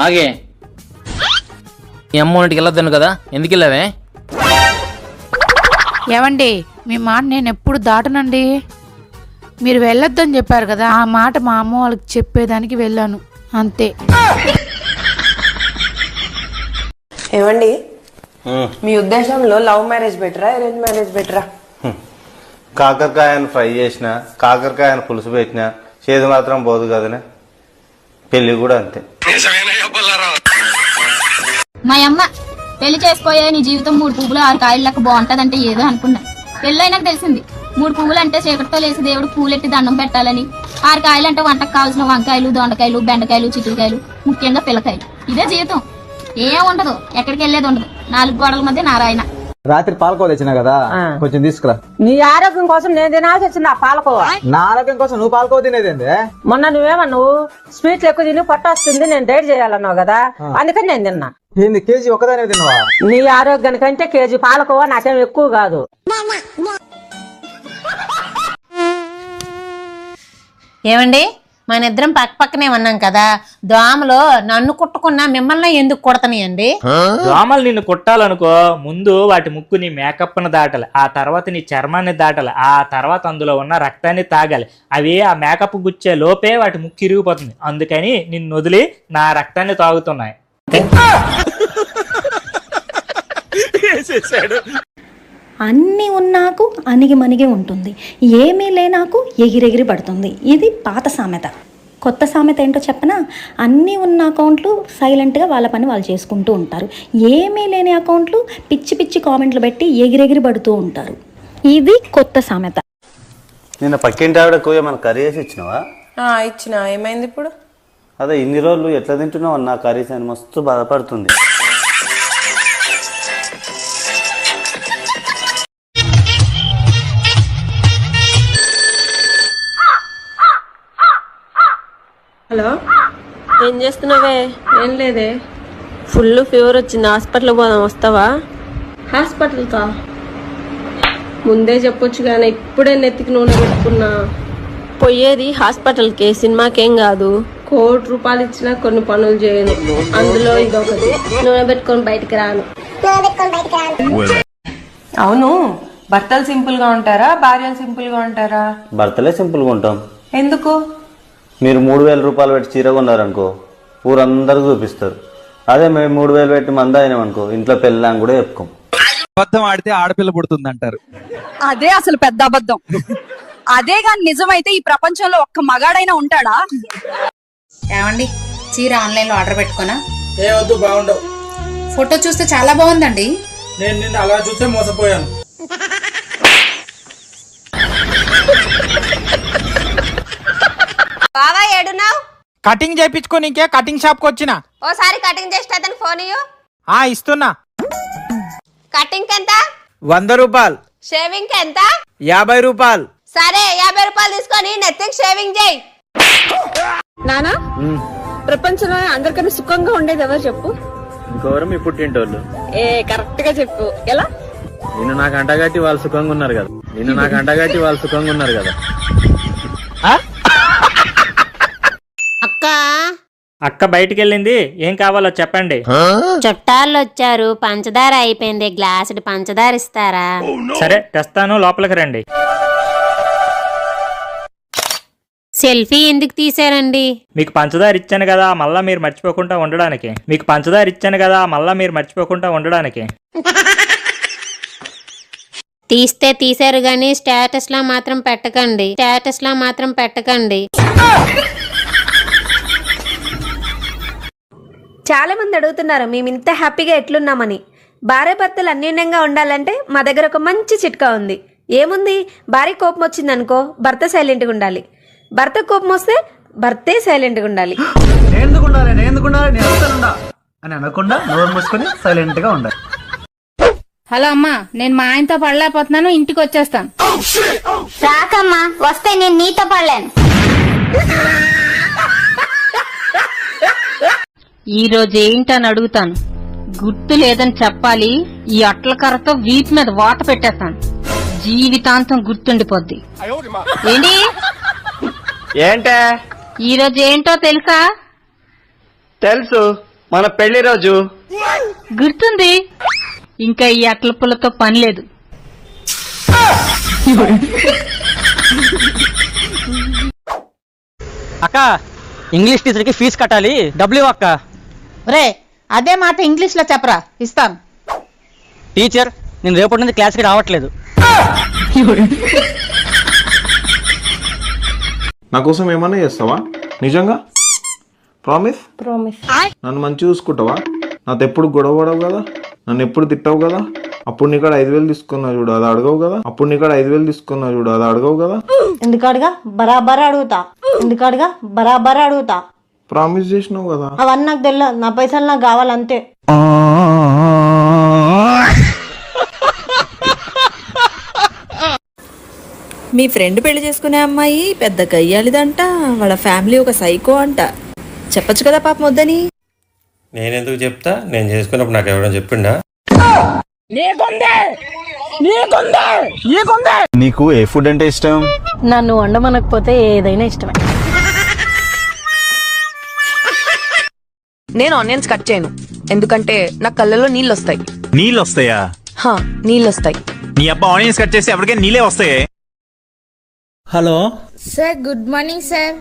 ఆగే మీ అమ్మ ఇంటికి వెళ్ళొద్దాను కదా, ఎందుకు వెళ్ళావే? ఏవండి, మీ మాట నేను ఎప్పుడు దాటనండి. మీరు వెళ్ళొద్దని చెప్పారు కదా, ఆ మాట మా అమ్మ వాళ్ళకి చెప్పేదానికి వెళ్ళాను అంతే. ఏమండి, మీ ఉద్దేశంలో లవ్ మ్యారేజ్ బెటరా అరేంజ్ మ్యారేజ్ బెటరా? కాకరకాయను ఫ్రై చేసిన, కాకరకాయను పులుసు పెట్టిన చేదు మాత్రం పోదు కదనే. పెళ్లి కూడా అంతే. మా అమ్మ పెళ్లి చేసుకోయే నీ జీవితం 3 పువ్వులు 6 కాయలు లెక్క బాగుంటదంటే ఏదో అనుకున్నా. పెళ్ళైనాక తెలిసింది 3 పువ్వులు అంటే చీకటితో లేసి దేవుడు పూలెట్టి దండం పెట్టాలని, 6 కాయలు అంటే వంటకు కావాల్సిన వంకాయలు, దొండకాయలు, బెండకాయలు, చిక్కుడుకాయలు, ముఖ్యంగా పిల్లకాయలు. ఇదే జీవితం. ఏం ఉండదు, ఎక్కడికి వెళ్ళేది ఉండదు. 4 గోడల మధ్య నారాయణ. రాత్రి పాలకోవ తెచ్చినా కదా, కొంచెం తీసుకురా. నీ ఆరోగ్యం కోసం నేను తినాల్సి వచ్చింది ఆ పాలకోవ. నా ఆరోగ్యం కోసం నువ్వు పాలకోవ తినేదేంది? మొన్న నువ్వేమన్నావు, స్వీట్లు ఎక్కువ తిని పొట్ట వస్తుంది, నేను డైట్ చేయాలన్నావు కదా, అందుకని నేను తిన్నా. ఏంది కేజీ ఒకదానే తిన్నావా? నీ ఆరోగ్యానికంటే కేజీ పాలకోవ నాకేం ఎక్కువ కాదు. ఏమండి, మన ఇద్దరం పక్క పక్కనే ఉన్నాం కదా, దోమలో నన్ను కుట్టుకున్నా మిమ్మల్ని ఎందుకు కుడతాయండి? దోమలు నిన్ను కుట్టాలనుకో, ముందు వాటి ముక్కు నీ మేకప్ను దాటాలి, ఆ తర్వాత నీ చర్మాన్ని దాటాలి, ఆ తర్వాత అందులో ఉన్న రక్తాన్ని తాగాలి. అవి ఆ మేకప్ గుచ్చే లోపే వాటి ముక్కు ఇరిగిపోతుంది. అందుకని నిన్ను వదిలి నా రక్తాన్ని తాగుతున్నాయి. అన్నీ ఉన్నాకు అణిగి మణిగి ఉంటుంది, ఏమీ లేనాకు ఎగిరెగిరి పడుతుంది. ఇది పాత సామెత. కొత్త సామెత ఏంటో చెప్పనా? అన్నీ ఉన్న అకౌంట్లు సైలెంట్గా వాళ్ళ పని వాళ్ళు చేసుకుంటూ ఉంటారు, ఏమీ లేని అకౌంట్లు పిచ్చి పిచ్చి కామెంట్లు పెట్టి ఎగిరెగిరి పడుతూ ఉంటారు. ఇది కొత్త సామెత. నిన్న పక్కింటి ఆవిడకు ఏమైనా కర్రీ వేసి ఇచ్చినావా? ఇచ్చిన. ఏమైంది ఇప్పుడు? అదే ఇన్ని రోజులు ఎట్లా తింటున్నావు అన్న కర్రీస్ అని మస్తు బాధపడుతుంది. హలో, ఏం చేస్తున్నావే? ఏం లేదే, ఫుల్ ఫీవర్ వచ్చింది, హాస్పిటల్ పోదాం, వస్తావా? హాస్పిటల్కా? ముందే చెప్పొచ్చు కానీ ఇప్పుడే నెత్తికి నూనె పెట్టుకున్నా. పోయేది హాస్పిటల్కి, సినిమాకేం కాదు. ₹1,00,00,000 ఇచ్చినా కొన్ని పనులు చేయను, అందులో ఇదొకటి. నూనె పెట్టుకొని బయటికి రాను. అవును, భర్తలు సింపుల్ గా ఉంటారా, భార్యలు సింపుల్ గా ఉంటారా? భర్తలే సింపుల్గా ఉంటాం. ఎందుకు? మీరు 3,000 రూపాయలు పెట్టి చీర కొన్నారనుకో, ఊరందరూ చూపిస్తారు. అదే మేము 3,000 పెట్టి మంద అయినామనుకో, ఇంట్లో పెళ్ళాం కూడా చెప్పుకోం. అబద్ధం ఆడితే ఆడపిల్ల పుడుతుంది అంటారు. అదే అసలు పెద్ద అబద్ధం. అదే గాని నిజమైతే ఈ ప్రపంచంలో ఒక్క మగాడైనా ఉంటాడా? ఏమండి, చీర ఆన్లైన్ లో ఆర్డర్ పెట్టుకోనా? ఏ వద్దు, బాగుండవు. ఫోటో చూస్తే చాలా బాగుందండి. నేను నిన్ను అలా చూస్తే మోసపోయాను. బావా ఏడున్నావు? కటింగ్ చేయించుకోనికే కటింగ్ షాప్ కి వచ్చిన. ఓసారి కటింగ్ చేస్తే అతను ఫోన్ ఇయ్యు. ఇస్తున్నా. కటింగ్ ఎంత? 100 రూపాయలు. షేవింగ్ ఎంత? 50 రూపాయలు. సరే, 50 రూపాయలు తీసుకొని నెత్తికి షేవింగ్ చేయి. నానా, ప్రపంచంలో అందరికన్నా సుఖంగా ఉండేది ఎవరు చెప్పు? ఇంకెవరు? మీ పుట్టింటోళ్ళు. కరెక్ట్ గా చెప్పు. ఎలా? నిన్ను నాకు అంటగట్టి వాళ్ళు సుఖంగా ఉన్నారు కదా. అక్క బయటికి వెళ్ళింది, ఏం కావాలో చెప్పండి. చుట్టాలు వచ్చారు, పంచదార అయిపోయింది, గ్లాసుడు పంచదార ఇస్తారా? సరే తెస్తాను, లోపలికి రండి. సెల్ఫీ ఎందుకు తీసారండి? మీకు పంచదార ఇచ్చాను కదా, మళ్ళా మీరు మర్చిపోకుండా ఉండడానికి. తీస్తే తీసారు గానీ స్టేటస్ లా మాత్రం పెట్టకండి. చాలా మంది అడుగుతున్నారు మేము ఇంత హ్యాపీగా ఎట్లున్నామని. భార్య భర్తలు అన్యోన్యంగా ఉండాలంటే మా దగ్గర ఒక మంచి చిట్కా ఉంది. ఏముంది? భార్య కోపం వచ్చిందనుకో, భర్త సైలెంట్గా ఉండాలి. భర్త కోపం వస్తే భర్తే సైలెంట్గా ఉండాలి. అని అనకుండా నోరు మూసుకొని సైలెంట్ గా ఉండాలి. హలో అమ్మా, నేను మా ఆయనతో పడలేకపోతున్నాను, ఇంటికి వచ్చేస్తాను. రాకమ్మా, వస్తే నేను నీతో పడలేను. ఈ రోజు ఏంటని అడుగుతాను, గుర్తు లేదని చెప్పాలి. ఈ అట్ల కర్రతో వీపు మీద వాత పెట్టేస్తాను, జీవితాంతం గుర్తుండిపోద్ది. ఏంటే ఈ రోజు ఏంటో తెలుసా? తెలుసు. మన పెళ్లి రోజు. గుర్తుంది. ఇంకా ఈ అట్ల పుల్లతో పని లేదు. అక్క, ఇంగ్లీష్ టీచర్కి ఫీజు కట్టాలి, డబ్బులు ఇవ్వు అక్క. రే అదే మాట ఇంగ్లీష్ లో చెప్పరా, ఇస్తాను. టీచర్, నేను రేపటి నుంచి క్లాస్కి రావట్లేదు. నా కోసం ఏమన్నా చేస్తావా? నిజంగా ప్రామిస్? నన్ను మంచి చూసుకుంటావా? నాతో ఎప్పుడు గొడవ పడవు కదా, నన్ను ఎప్పుడు తిట్టవు కదా. అప్పుడు నీకాడ 5,000 తీసుకున్నా చూడు, అది అడగవు కదా. అప్పుడు నీకాడ 5,000 తీసుకున్నా చూడు, అది అడగవు కదా. ఎందుకడగా బరాబర్ అడుగుతా. ప్రామిస్ చేసినావు కదా. అవన్నీ నాకు తెలియదు, నా పైసలు నాకు కావాలంతే. మీ ఫ్రెండ్ పెళ్లి చేసుకునే అమ్మాయి పెద్ద గయ్యాలిదంట, వాళ్ళ ఫ్యామిలీ ఒక సైకో అంట. చెప్పొచ్చు కదా పాపం వద్దని. నేనెందుకు చెప్తా? నేను చేసుకున్నప్పుడు నాకు ఎవరైనా చెప్పిండా? నీకు ఏ ఫుడ్ అంటే ఇష్టం? నన్ను వండమనకపోతే ఏదైనా ఇష్టమే. నేను ఆనియన్స్ కట్ చేయను, ఎందుకంటే నా కళ్ళలో నీళ్ళు వస్తాయి. నీళ్ళు వస్తాయా? నీళ్ళు వస్తాయి. నీ అబ్బా ఆనియన్స్ కట్ చేసి ఎవరికైనా నీళ్ళే వస్తాయి. Hello sir good morning sir.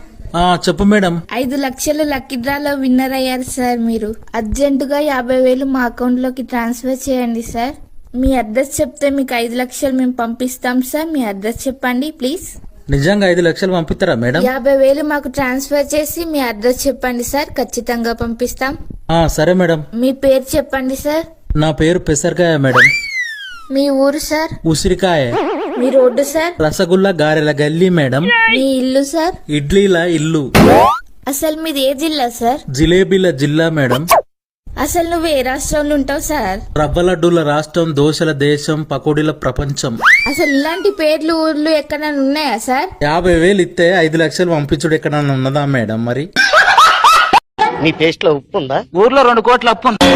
చెప్పు మేడం. 5 లక్షలు లక్కీ డ్రాలో విన్నర్ అయ్యారు సార్. మీరు అర్జెంటుగా 50,000 మా అకౌంట్ లోకి ట్రాన్స్ఫర్ చేయండి సార్. మీ అడ్రస్ చెప్తే మీకు 5 లక్షలు మేము పంపిస్తాం సార్. మీ అడ్రస్ చెప్పండి ప్లీజ్. నిజంగా 5 లక్షలు పంపిస్తారా మేడం? 50,000 మాకు ట్రాన్స్ఫర్ చేసి మీ అడ్రస్ చెప్పండి సార్, ఖచ్చితంగా పంపిస్తాం. సరే మేడం. మీ పేరు చెప్పండి సార్. నా పేరు పెసరకాయ మేడం. మీ ఊరు సార్? ఉసిరికాయ. మీ రోడ్డు సార్? రసగుల్లా గారెల గల్లీ మేడం. మీ ఇల్లు సార్? ఇడ్లీల ఇల్లు. అసలు మీది ఏ జిల్లా సార్? జిలేబీల జిల్లా మేడం. అసలు నువ్వు ఏ రాష్ట్రంలో ఉంటావు సార్? రవ్వ లడ్డూల రాష్ట్రం, దోశల దేశం, పకోడీల ప్రపంచం. అసలు ఇలాంటి పేర్లు ఊర్లు ఎక్కడైనా ఉన్నాయా సార్? 50,000 ఇస్తే 5 లక్షలు పంపించుడు ఎక్కడన్నా ఉన్నదా మేడం? మరి నీ టేస్ట్ లో ఉప్పు ఉందా? ఊర్లో 2 కోట్ల అప్పు ఉంది.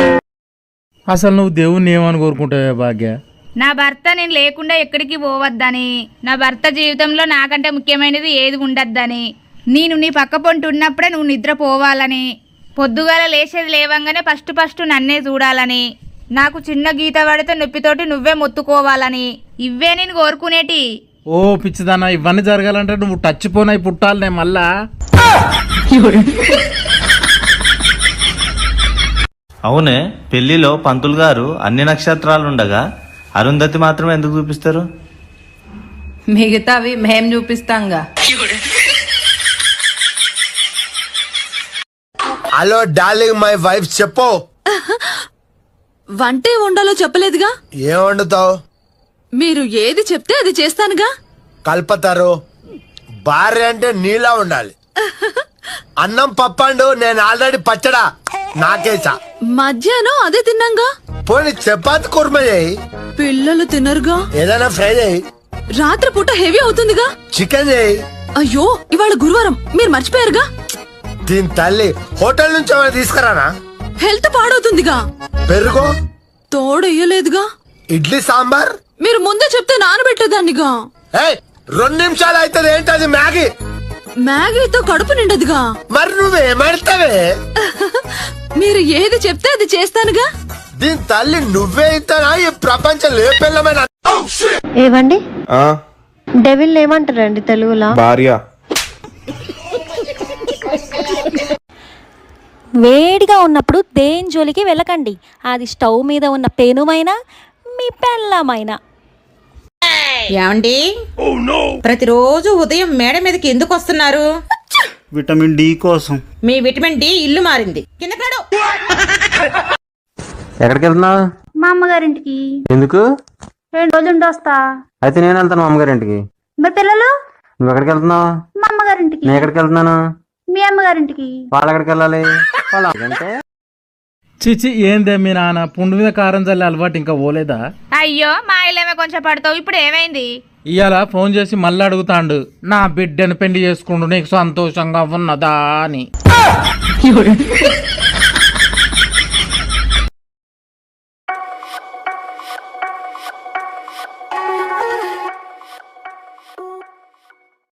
అసలు నువ్వు దేవుణ్ణి ఏమని కోరుకుంటావే భాగ్య? నా భర్త నేను లేకుండా ఎక్కడికి పోవద్దని, నా భర్త జీవితంలో నాకంటే ముఖ్యమైనది ఏది ఉండద్దని, నేను నీ పక్క పొంటి ఉన్నప్పుడే నువ్వు నిద్రపోవాలని, పొద్దుగాల లేచేది లేవంగానే ఫస్ట్ నన్నే చూడాలని, నాకు చిన్న గీత పడితే నొప్పితోటి నువ్వే మొత్తుకోవాలని, ఇవే నేను కోరుకునేటి. ఓ పిచ్చిదానా, ఇవన్నీ జరగాలంటే నువ్వు టచ్ పోనై పుట్టాలనే మళ్ళా. అవునే, పెళ్లిలో పంతులు గారు అన్ని నక్షత్రాలుండగా అరుంధతి మాత్రమే ఎందుకు చూపిస్తారు? మిగతావి మేం చూపిస్తాంగా. హలో డార్లింగ్, మై వైఫ్ చెప్పు. వంటే వండాలో చెప్పలేదుగా. ఏం వండుతావు? మీరు ఏది చెప్తే అది చేస్తానుగా. కల్పతారు. భార్య అంటే నీలా ఉండాలి. అన్నం పప్పండు, నేను ఆల్రెడీ పచ్చడా నాకేసా. మధ్యాహ్నం అదే తిన్నాంగా. పోనీ చపాతి కుర్మ చేయి. పిల్లలు తినరుగా. ఏదైనా ఫ్రై చేయి. రాత్రి పూట హెవీ అవుతుందిగా. చికెన్ చేయి. అయ్యో ఇవాళ గురువారం, మీరు మర్చిపోయారుగా. దీని తల్లి, హోటల్ నుంచి ఏమైనా తీసుకురానా? హెల్త్ పాడవుతుందిగా. పెరుగు తోడెయ్యలేదుగా. ఇడ్లీ సాంబార్ మీరు ముందే చెప్తే నానబెట్టేదాన్నిగా. 2 నిమిషాలు అవుతుంది. ఏంటది? మ్యాగీ. మ్యాగీతో కడుపు నిండదుగా. మరి నువ్వేమడతావే? మీరు ఏది చెప్తే అది చేస్తానుగా. దీని తల్లి, నువ్వే ఇస్తానా ఈ ప్రపంచం ఏ పిల్లమైన? ఏవండి, డెవిల్ ఏమంటారండి తెలుగులో? భార్య. వేడిగా ఉన్నప్పుడు దేని జోలికి వెళ్ళకండి. అది స్టవ్ మీద ఉన్న పెనుమైనా మీ పెళ్ళమైనా. ఏమండి, ప్రతిరోజు ఉదయం మేడ మీదకి ఎందుకు వస్తున్నారు? విటమిన్ డి కోసం. మీ విటమిన్ డి ఇల్లు మారింది. కింద పడు. ఎక్కడికి వెళ్తున్నావు? మా అమ్మగారింటికి. ఎందుకు? 2 రోజులు ఉండి వస్తా. అయితే నేను వెళ్తాను మా అమ్మగారింటికి. మరి పిల్లలు? నువ్వు ఎక్కడికి వెళ్తున్నావు? మా అమ్మగారింటికి. నేను ఎక్కడికి వెళ్తున్నాను? మీ అమ్మగారింటికి. వాళ్ళు ఎక్కడికి వెళ్ళాలి? అంటే చిచి, ఏందే మీ నాన్న పుండు మీద కారం చల్లి అలవాటు ఇంకా పోలేదా? అయ్యో మా ఇల్లేమే కొంచెం పడతావు, ఇప్పుడు ఏమైంది? ఇవాళ ఫోన్ చేసి మళ్ళీ అడుగుతాండు, నా బిడ్డను పెళ్లి చేసుకుంటూ నీకు సంతోషంగా ఉన్నదా అని.